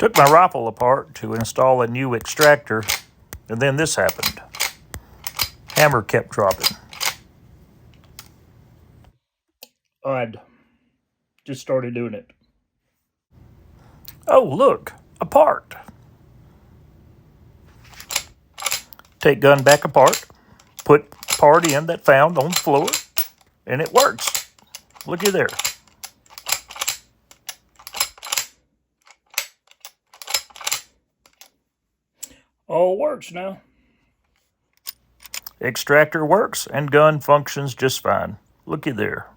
Took my rifle apart to install a new extractor, and then this happened. Hammer kept dropping. Odd. Just started doing it. Oh, look, a part. Take gun back apart, put part in that found on the floor, and it works. Looky there. All works now. Extractor works and gun functions just fine. Looky there.